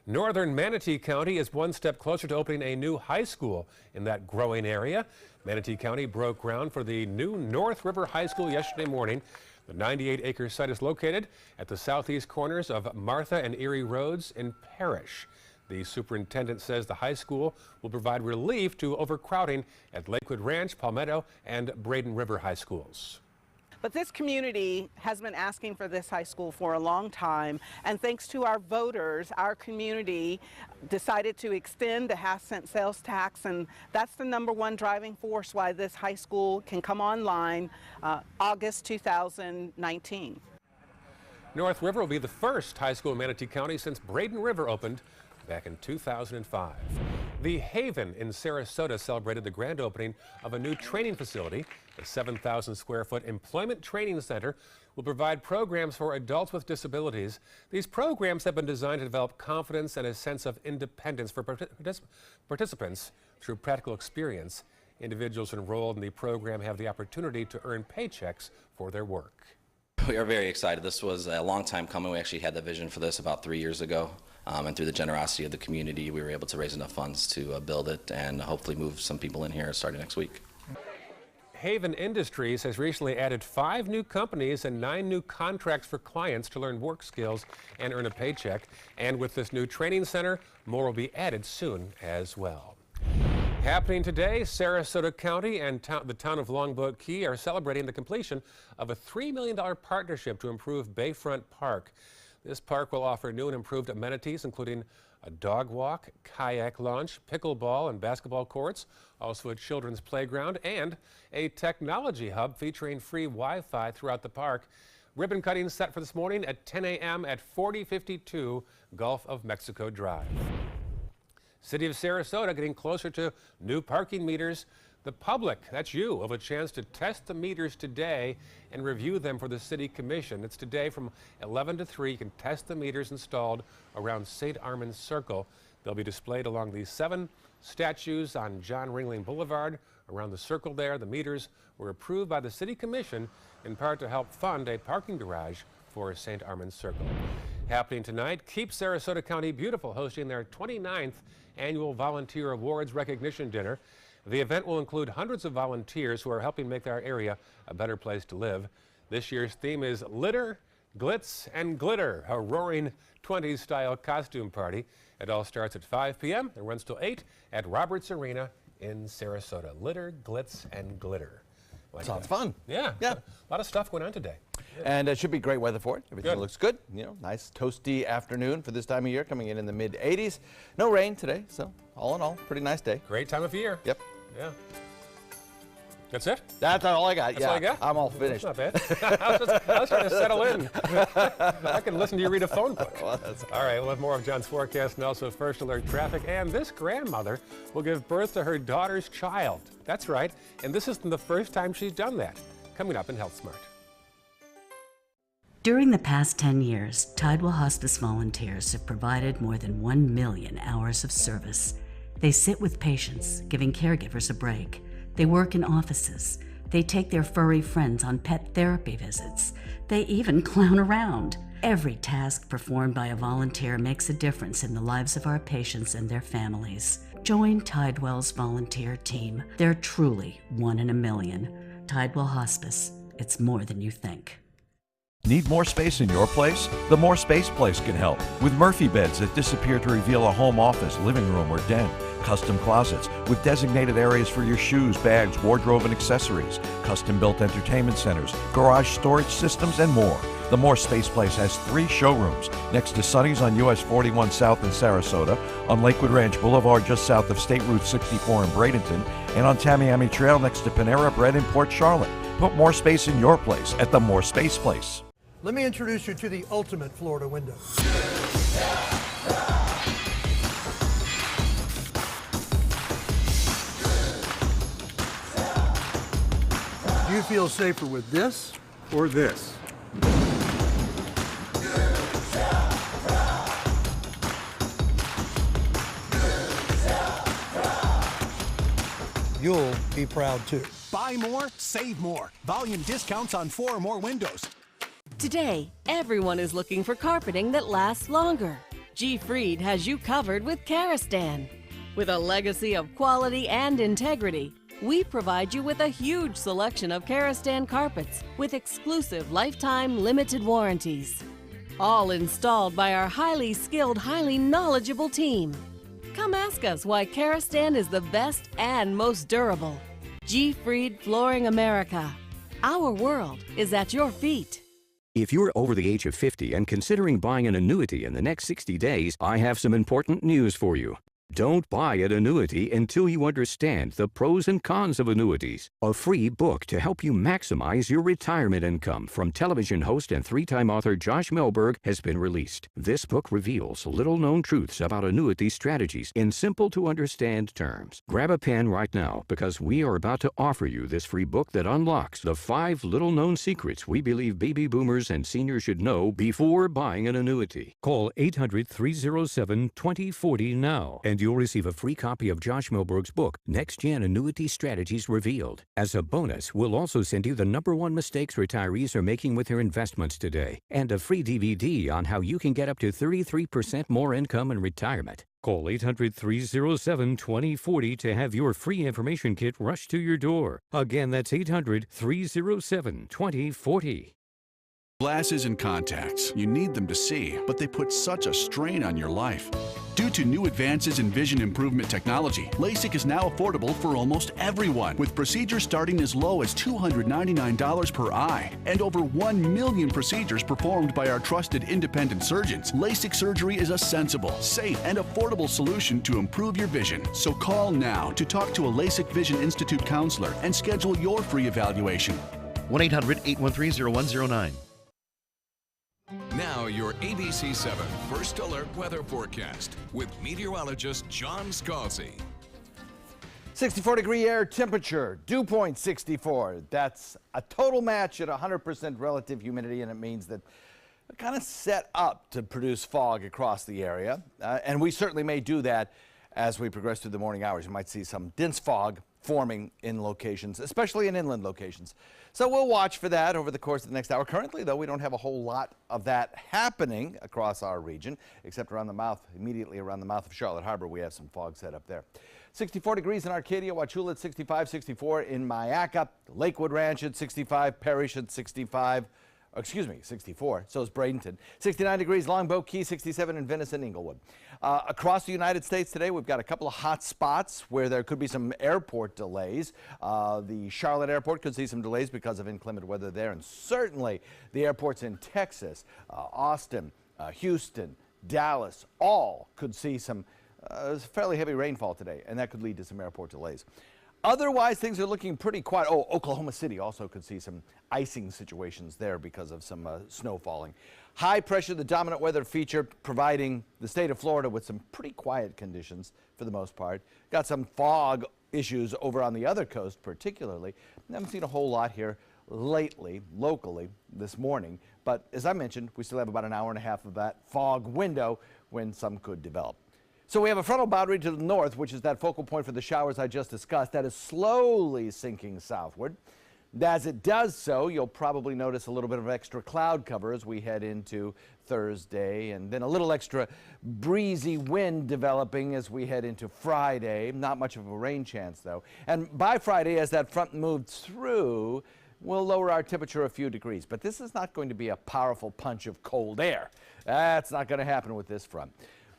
Northern Manatee County is one step closer to opening a new high school in that growing area. Manatee County broke ground for the new North River High School yesterday morning. The 98-acre site is located at the southeast corners of Martha and Erie Roads in Parrish. The superintendent says the high school will provide relief to overcrowding at Lakewood Ranch, Palmetto, and Braden River High Schools. But this community has been asking for this high school for a long time, and thanks to our voters, our community decided to extend the half-cent sales tax, and that's the #1 driving force why this high school can come online August 2019. North River will be the first high school in Manatee County since Braden River opened back in 2005. The Haven in Sarasota celebrated the grand opening of a new training facility. The 7,000 square foot employment training center will provide programs for adults with disabilities. These programs have been designed to develop confidence and a sense of independence for participants through practical experience. Individuals enrolled in the program have the opportunity to earn paychecks for their work. We are very excited. This was a long time coming. We actually had the vision for this about 3 years ago. And through the generosity of the community, we were able to raise enough funds to build it and hopefully move some people in here starting next week. Haven Industries has recently added 5 new companies and 9 new contracts for clients to learn work skills and earn a paycheck. And with this new training center, more will be added soon as well. Happening today, Sarasota County and the town of Longboat Key are celebrating the completion of a $3 million partnership to improve Bayfront Park. This park will offer new and improved amenities, including a dog walk, kayak launch, pickleball and basketball courts, also a children's playground, and a technology hub featuring free Wi-Fi throughout the park. Ribbon cutting set for this morning at 10 a.m. at 4052 Gulf of Mexico Drive. City of Sarasota getting closer to new parking meters. The public, that's you, will have a chance to test the meters today and review them for the City Commission. It's today from 11 to 3. You can test the meters installed around St. Armand's Circle. They'll be displayed along the 7 statues on John Ringling Boulevard. Around the circle there, the meters were approved by the City Commission in part to help fund a parking garage for St. Armand's Circle. happening tonight. Keep Sarasota County Beautiful hosting their 29th annual Volunteer Awards Recognition Dinner. The event will include hundreds of volunteers who are helping make our area a better place to live. This year's theme is Litter, Glitz, and Glitter, a roaring 20s style costume party. It all starts at 5 p.m. and runs till 8 at Roberts Arena in Sarasota. Litter, Glitz, and Glitter. Sounds fun. Yeah. A lot of stuff going on today. And it should be great weather for it. Everything Good. looks good. You know, nice toasty afternoon for this time of year, coming in the mid 80s. No rain today, so all in all, pretty nice day. Great time of year. Yep. Yeah. That's it? That's all I got. That's all I got? I'm all finished. That's not bad. I was trying to settle in. I can listen to you read a phone book. Well, all right, we'll have more of John's forecast and also first alert traffic. And this grandmother will give birth to her daughter's child. That's right. And this isn't the first time she's done that. Coming up in Health Smart. During the past 10 years, Tidewell Hospice volunteers have provided more than 1 million hours of service. They sit with patients, giving caregivers a break. They work in offices. They take their furry friends on pet therapy visits. They even clown around. Every task performed by a volunteer makes a difference in the lives of our patients and their families. Join Tidewell's volunteer team. They're truly 1 in a million. Tidewell Hospice. It's more than you think. Need more space in your place? The More Space Place can help with Murphy beds that disappear to reveal a home office, living room, or den. Custom closets with designated areas for your shoes, bags, wardrobe, and accessories. Custom-built entertainment centers, garage storage systems, and more. The More Space Place has 3 showrooms next to Sonny's on US 41 South in Sarasota, on Lakewood Ranch Boulevard just south of State Route 64 in Bradenton, and on Tamiami Trail next to Panera Bread in Port Charlotte. Put more space in your place at the More Space Place. Let me introduce you to the ultimate Florida window. Do you feel safer with this or this? You'll be proud too. Buy more, save more. Volume discounts on 4 or more windows. Today, everyone is looking for carpeting that lasts longer. G. Fried has you covered with Karastan. With a legacy of quality and integrity, we provide you with a huge selection of Karastan carpets with exclusive lifetime limited warranties. All installed by our highly skilled, highly knowledgeable team. Come ask us why Karastan is the best and most durable. G. Fried Flooring America. Our world is at your feet. If you're over the age of 50 and considering buying an annuity in the next 60 days, I have some important news for you. Don't buy an annuity until you understand the pros and cons of annuities. A free book to help you maximize your retirement income from television host and 3-time author Josh Melberg has been released. This book reveals little-known truths about annuity strategies in simple-to-understand terms. Grab a pen right now because we are about to offer you this free book that unlocks the 5 little-known secrets we believe baby boomers and seniors should know before buying an annuity. Call 800-307-2040 now and you'll receive a free copy of Josh Melberg's book, Next Gen Annuity Strategies Revealed. As a bonus, we'll also send you the #1 mistakes retirees are making with their investments today, and a free DVD on how you can get up to 33% more income in retirement. Call 800-307-2040 to have your free information kit rushed to your door. Again, that's 800-307-2040. Glasses and contacts. You need them to see, but they put such a strain on your life. Due to new advances in vision improvement technology, LASIK is now affordable for almost everyone, with procedures starting as low as $299 per eye. And over 1 million procedures performed by our trusted independent surgeons. LASIK surgery is a sensible, safe, and affordable solution to improve your vision. So call now to talk to a LASIK Vision Institute counselor and schedule your free evaluation. 1-800-813-0109. Now your ABC 7 First Alert weather forecast with meteorologist John Scalzi. 64-degree air temperature, dew point 64. That's a total match at 100% relative humidity, and it means that we're kind of set up to produce fog across the area. And we certainly may do that as we progress through the morning hours. You might see some dense fog forming in locations, especially in inland locations. So we'll watch for that over the course of the next hour. Currently, though, we don't have a whole lot of that happening across our region, except around the mouth, immediately around the mouth of Charlotte Harbor. We have some fog set up there. 64 degrees in Arcadia, Wauchula at 65, 64 in Mayaca, Lakewood Ranch at 65, Parrish at 65. Excuse me, 64, so is Bradenton. 69 degrees, Longboat Key, 67 in Venice and Inglewood. Across the United States today, we've got a couple of hot spots where there could be some airport delays. The Charlotte airport could see some delays because of inclement weather there, and certainly the airports in Texas, Austin, Houston, Dallas, all could see some fairly heavy rainfall today, and that could lead to some airport delays. Otherwise, things are looking pretty quiet. Oh, Oklahoma City also could see some icing situations there because of some snow falling. High pressure, the dominant weather feature, providing the state of Florida with some pretty quiet conditions for the most part. Got some fog issues over on the other coast particularly. Haven't seen a whole lot here lately, locally, this morning. But as I mentioned, we still have about an hour and a half of that fog window when some could develop. So we have a frontal boundary to the north, which is that focal point for the showers I just discussed, that is slowly sinking southward. As it does so, you'll probably notice a little bit of extra cloud cover as we head into Thursday, and then a little extra breezy wind developing as we head into Friday. Not much of a rain chance, though. And by Friday, as that front moves through, we'll lower our temperature a few degrees. But this is not going to be a powerful punch of cold air. That's not going to happen with this front.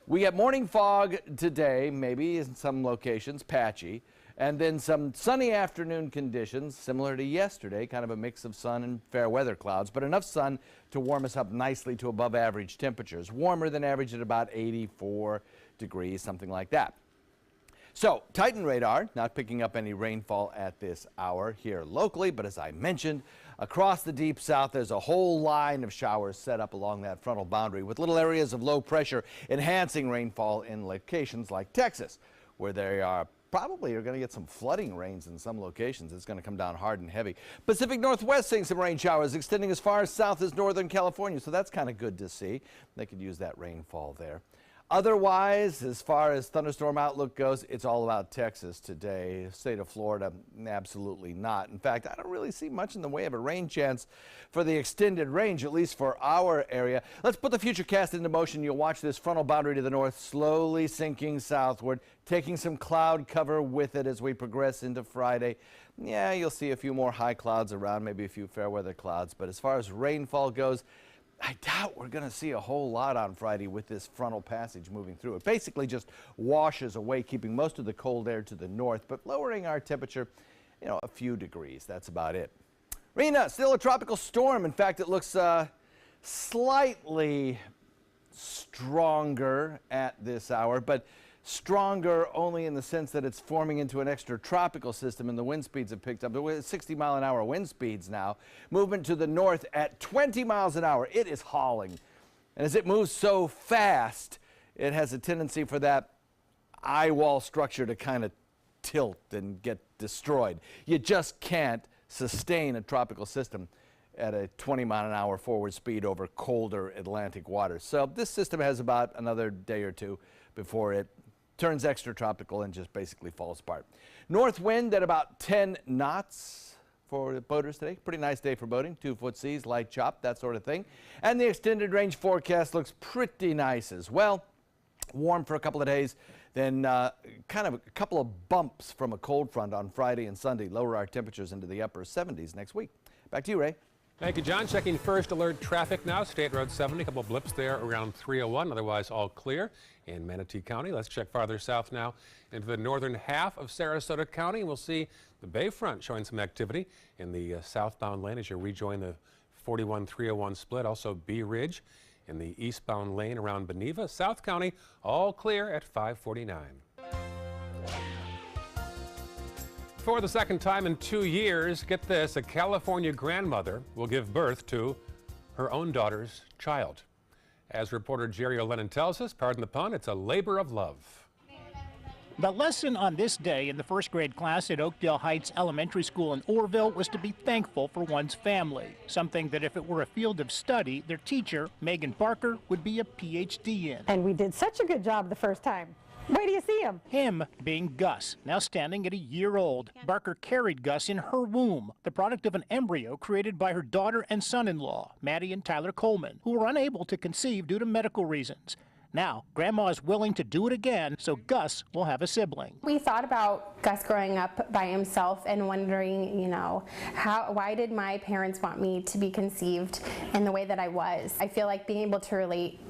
We get morning fog today, maybe in some locations, patchy, and then some sunny afternoon conditions, similar to yesterday, kind of a mix of sun and fair weather clouds, but enough sun to warm us up nicely to above average temperatures, warmer than average at about 84 degrees, something like that. So, Titan radar, not picking up any rainfall at this hour here locally, but as I mentioned, across the deep south, there's a whole line of showers set up along that frontal boundary with little areas of low pressure enhancing rainfall in locations like Texas, where they are probably going to get some flooding rains in some locations. It's going to come down hard and heavy. Pacific Northwest seeing some rain showers extending as far south as northern California, so that's kind of good to see. They could use that rainfall there. Otherwise, as far as thunderstorm outlook goes, it's all about Texas today. State of Florida, absolutely not. In fact, I don't really see much in the way of a rain chance for the extended range, at least for our area. Let's put the futurecast into motion. You'll watch this frontal boundary to the north slowly sinking southward, taking some cloud cover with it as we progress into Friday. Yeah, you'll see a few more high clouds around, maybe a few fair weather clouds. But as far as rainfall goes, I doubt we're going to see a whole lot on Friday with this frontal passage moving through. It basically just washes away, keeping most of the cold air to the north, but lowering our temperature, a few degrees. That's about it. Rena, still a tropical storm. In fact, it looks slightly stronger at this hour, but stronger only in the sense that it's forming into an extra tropical system and the wind speeds have picked up. We're at 60-mile-an-hour wind speeds now. Movement to the north at 20 miles an hour. It is hauling. And as it moves so fast, it has a tendency for that eye wall structure to kind of tilt and get destroyed. You just can't sustain a tropical system at a 20-mile-an-hour forward speed over colder Atlantic waters. So this system has about another day or two before it turns extratropical and just basically falls apart. North wind at about 10 knots for the boaters today. Pretty nice day for boating. 2-foot seas, light chop, that sort of thing. And the extended range forecast looks pretty nice as well. Warm for a couple of days, then kind of a couple of bumps from a cold front on Friday and Sunday. Lower our temperatures into the upper 70s next week. Back to you, Ray. Thank you, John. Checking first alert traffic now. State Road 70, a couple of blips there around 301. Otherwise, all clear in Manatee County. Let's check farther south now into the northern half of Sarasota County. We'll see the Bayfront showing some activity in the southbound lane as you rejoin the 41-301 split. Also, Bee Ridge in the eastbound lane around Beneva. South County, all clear at 549. For the second time in 2 years, get this, a California grandmother will give birth to her own daughter's child. As reporter Jerry O'Lennon tells us, pardon the pun, it's a labor of love. The lesson on this day in the first grade class at Oakdale Heights Elementary School in Orrville was to be thankful for one's family, something that if it were a field of study, their teacher, Megan Barker, would be a PhD in. And we did such a good job the first time. Where do you see him? Him being Gus, now standing at a year old. Barker carried Gus in her womb, the product of an embryo created by her daughter and son-in-law, Maddie and Tyler Coleman, who were unable to conceive due to medical reasons. Now, Grandma is willing to do it again, so Gus will have a sibling. We thought about Gus growing up by himself and wondering, why did my parents want me to be conceived in the way that I was? I feel like being able to relate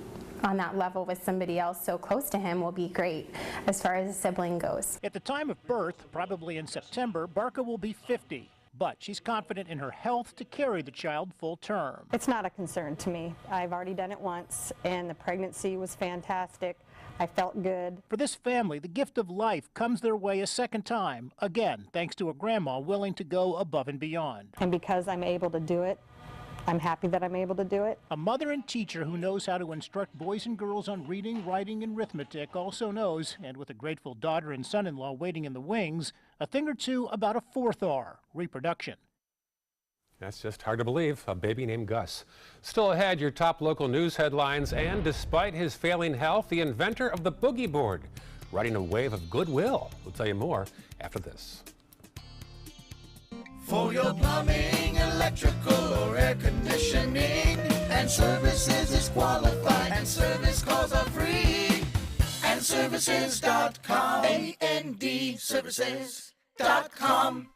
on that level with somebody else so close to him will be great as far as a sibling goes. At the time of birth, probably in September, Barker will be 50. But she's confident in her health to carry the child full term. It's not a concern to me. I've already done it once, and the pregnancy was fantastic. I felt good. For this family, the gift of life comes their way a second time, again, thanks to a grandma willing to go above and beyond. And because I'm able to do it, I'm happy that I'm able to do it. A mother and teacher who knows how to instruct boys and girls on reading, writing, and arithmetic also knows, and with a grateful daughter and son-in-law waiting in the wings, a thing or two about a fourth R, reproduction. That's just hard to believe, a baby named Gus. Still ahead, your top local news headlines, and despite his failing health, the inventor of the boogie board, riding a wave of goodwill. We'll tell you more after this. For your plumbing, electrical, or air conditioning, and services is qualified, and service calls are free. And services.com, A-N-D, services.com.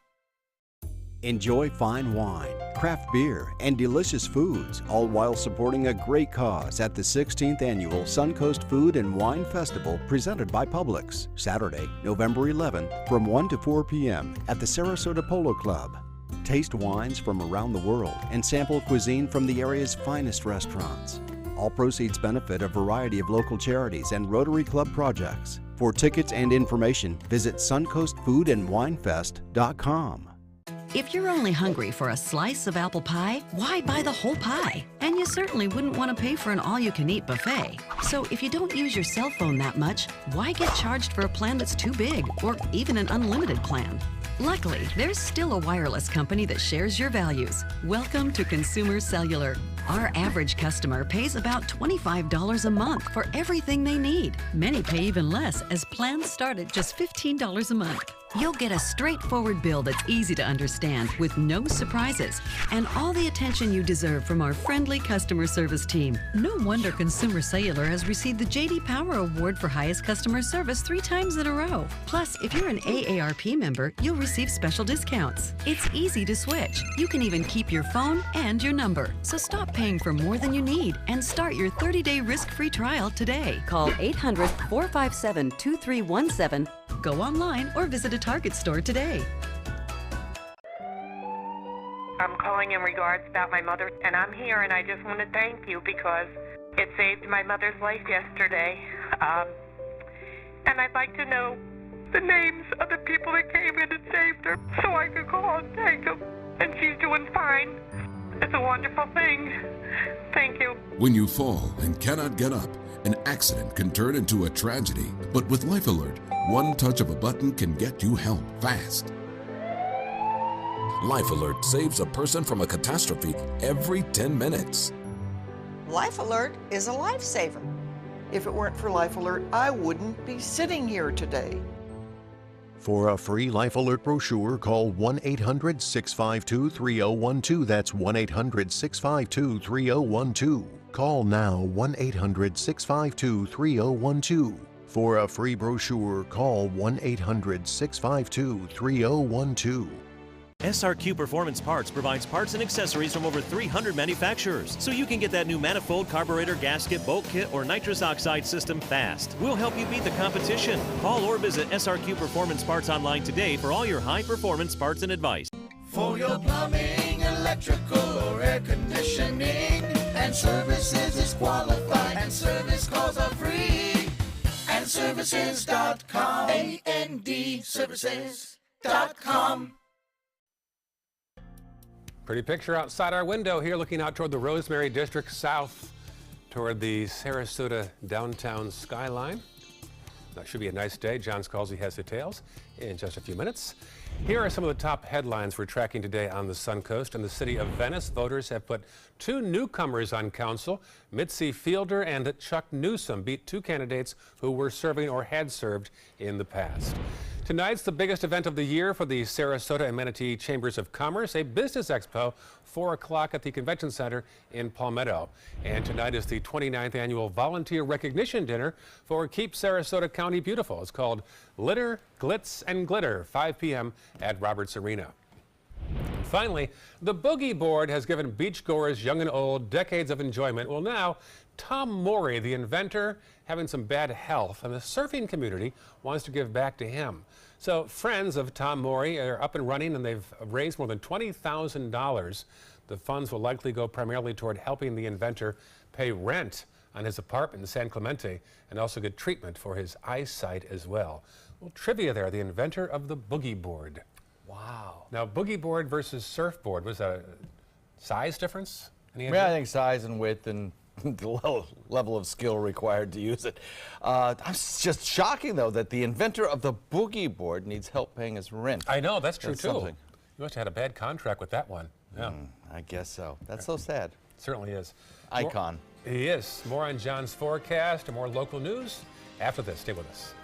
Enjoy fine wine, craft beer, and delicious foods, all while supporting a great cause at the 16th Annual Suncoast Food and Wine Festival presented by Publix, Saturday, November 11th from 1 to 4 p.m. at the Sarasota Polo Club. Taste wines from around the world and sample cuisine from the area's finest restaurants. All proceeds benefit a variety of local charities and Rotary Club projects. For tickets and information, visit suncoastfoodandwinefest.com. If you're only hungry for a slice of apple pie, why buy the whole pie? And you certainly wouldn't want to pay for an all-you-can-eat buffet. So if you don't use your cell phone that much, why get charged for a plan that's too big, or even an unlimited plan? Luckily, there's still a wireless company that shares your values. Welcome to Consumer Cellular. Our average customer pays about $25 a month for everything they need. Many pay even less, as plans start at just $15 a month. You'll get a straightforward bill that's easy to understand with no surprises and all the attention you deserve from our friendly customer service team. No wonder Consumer Cellular has received the J.D. Power Award for highest customer service 3 times in a row. Plus, if you're an AARP member, you'll receive special discounts. It's easy to switch. You can even keep your phone and your number. So stop paying for more than you need and start your 30-day risk-free trial today. Call 800-457-2317. Go online or visit a Target store today. I'm calling in regards about my mother, and I'm here, and I just want to thank you because it saved my mother's life yesterday. And I'd like to know the names of the people that came in and saved her so I could call and thank them. And she's doing fine. It's a wonderful thing. Thank you. When you fall and cannot get up, an accident can turn into a tragedy. But with Life Alert, one touch of a button can get you help fast. Life Alert saves a person from a catastrophe every 10 minutes. Life Alert is a lifesaver. If it weren't for Life Alert, I wouldn't be sitting here today. For a free Life Alert brochure, call 1-800-652-3012. That's 1-800-652-3012. Call now 1-800-652-3012. For a free brochure, call 1-800-652-3012. SRQ Performance Parts provides parts and accessories from over 300 manufacturers, so you can get that new manifold, carburetor, gasket, bolt kit, or nitrous oxide system fast. We'll help you beat the competition. Call or visit SRQ Performance Parts online today for all your high-performance parts and advice. For your plumbing, electrical, or air conditioning, and services is qualified, and service calls are free. And services.com, A-N-D, services.com. Pretty picture outside our window here, looking out toward the Rosemary District south toward the Sarasota downtown skyline. That should be a nice day. John Scalzi has details in just a few minutes. Here are some of the top headlines we're tracking today on the Suncoast. In the city of Venice, voters have put two newcomers on council. Mitzi Fielder and Chuck Newsom beat two candidates who were serving or had served in the past. Tonight's the biggest event of the year for the Sarasota and Manatee Chambers of Commerce, a business expo, 4 o'clock at the Convention Center in Palmetto. And tonight is the 29th annual Volunteer Recognition Dinner for Keep Sarasota County Beautiful. It's called Litter, Glitz, and Glitter, 5 p.m. at Roberts Arena. And finally, the Boogie Board has given beachgoers young and old decades of enjoyment. Well, now, Tom Morey, the inventor, having some bad health, and the surfing community wants to give back to him. So friends of Tom Morey are up and running, and they've raised more than $20,000. The funds will likely go primarily toward helping the inventor pay rent on his apartment in San Clemente and also get treatment for his eyesight as well. Well, trivia there, the inventor of the Boogie Board. Wow. Now, Boogie Board versus surfboard, was that a size difference? Yeah, I think size and width and the level of skill required to use it. It's just shocking, though, that the inventor of the Boogie Board needs help paying his rent. I know, that's true, too. Something. You must have had a bad contract with that one. Yeah. I guess so. That's so sad. Certainly is. Icon. He is. More on John's forecast and more local news after this. Stay with us.